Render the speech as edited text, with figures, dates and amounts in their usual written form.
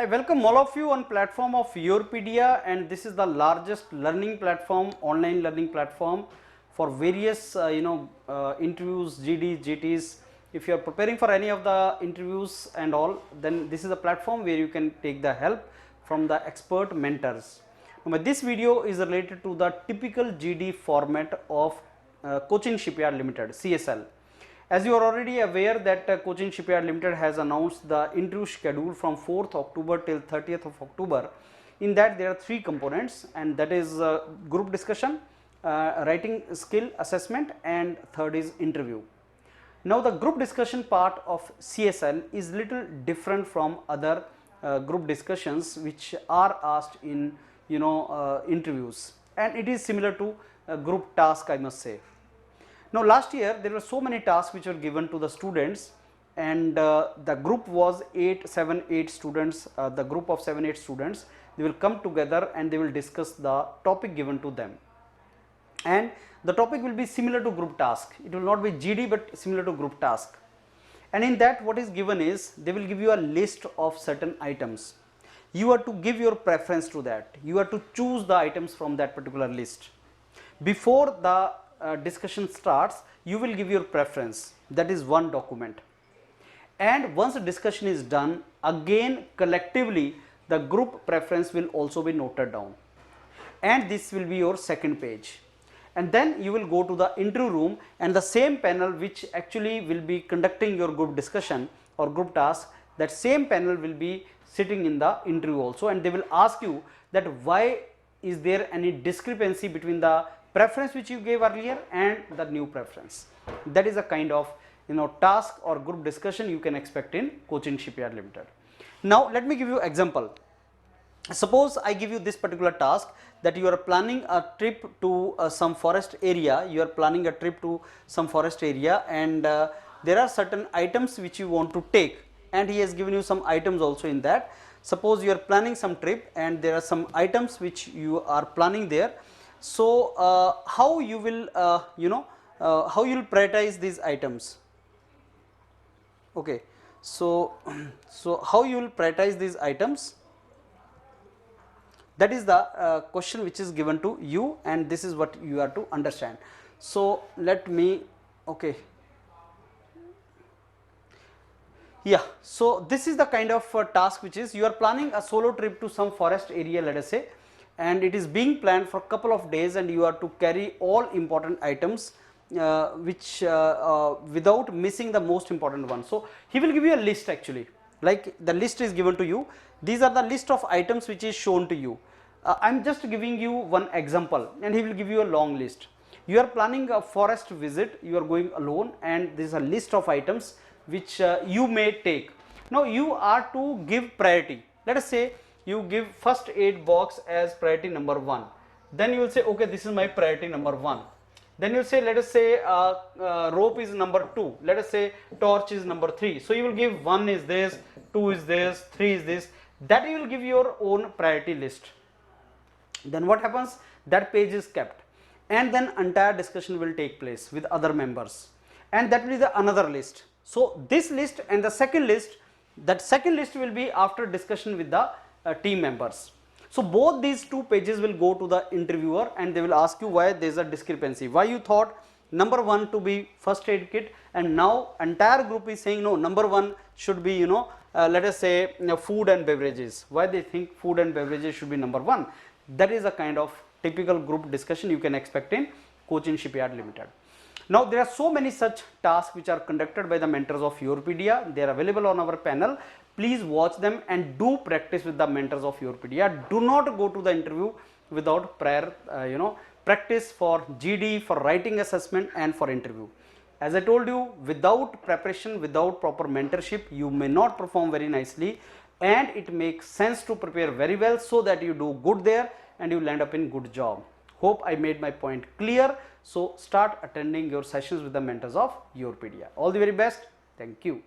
I welcome all of you on platform of Yourpedia, and this is the largest learning platform, online learning platform for various interviews, GDs, GTs. If you are preparing for any of the interviews and all, then this is a platform where you can take the help from the expert mentors. Now, this video is related to the typical GD format of Cochin Shipyard Limited, CSL. As you are already aware that Cochin Shipyard Limited has announced the interview schedule from 4th October till 30th of October. In that there are three components, and that is group discussion, writing skill assessment, and third is interview. Now the group discussion part of CSL is little different from other group discussions which are asked in interviews, and it is similar to a group task, I must say. Now last year there were so many tasks which were given to the students, and the group was 8 students, the group of 7-8 students, they will come together and they will discuss the topic given to them, and the topic will be similar to group task. It will not be GD but similar to group task, and in that what is given is they will give you a list of certain items. You are to give your preference to that, you are to choose the items from that particular list. Before the discussion starts, you will give your preference, that is one document, and once the discussion is done, again collectively the group preference will also be noted down, and this will be your second page. And then you will go to the interview room, and the same panel which actually will be conducting your group discussion or group task, that same panel will be sitting in the interview also, and they will ask you that why is there any discrepancy between the preference which you gave earlier and the new preference. That is a kind of task or group discussion you can expect in Cochin Shipyard Limited. Now let me give you example. Suppose I give you this particular task, that you are planning a trip to some forest area, and there are certain items which you want to take, and he has given you some items also in that. Suppose you are planning some trip and there are some items which you are planning there. So how you will how you will prioritize these items? Okay, so how you will prioritize these items? That is the question which is given to you, and this is what you are to understand. So let me, okay, yeah, so this is the kind of task which is you are planning a solo trip to some forest area, let us say, and it is being planned for a couple of days, and you are to carry all important items without missing the most important one. So he will give you a list, actually, like the list is given to you. These are the list of items which is shown to you. I am just giving you one example, and he will give you a long list. You are planning a forest visit, you are going alone, and there is a list of items which you may take. Now you are to give priority. Let us say you give first aid box as priority number 1, then you will say, okay, this is my priority number 1. Then you will say, let us say rope is number 2, let us say torch is number 3. So you will give 1 is this, 2 is this, 3 is this, that you will give your own priority list. Then what happens, that page is kept, and then entire discussion will take place with other members, and that will be the another list. So this list and the second list, that second list will be after discussion with the team members. So both these two pages will go to the interviewer, and they will ask you why there is a discrepancy, why you thought number 1 to be first aid kit, and now entire group is saying no, number 1 should be let us say food and beverages. Why they think food and beverages should be number 1? That is a kind of typical group discussion you can expect in Cochin Shipyard Limited. Now there are so many such tasks which are conducted by the mentors of Yourpedia. They are available on our panel. Please watch them and do practice with the mentors of Yourpedia. Do not go to the interview without prior practice for GD, for writing assessment, and for interview. As I told you, without preparation, without proper mentorship, you may not perform very nicely, and it makes sense to prepare very well so that you do good there and you land up in good job. Hope I made my point clear. So start attending your sessions with the mentors of Yourpedia. All the very best. Thank you.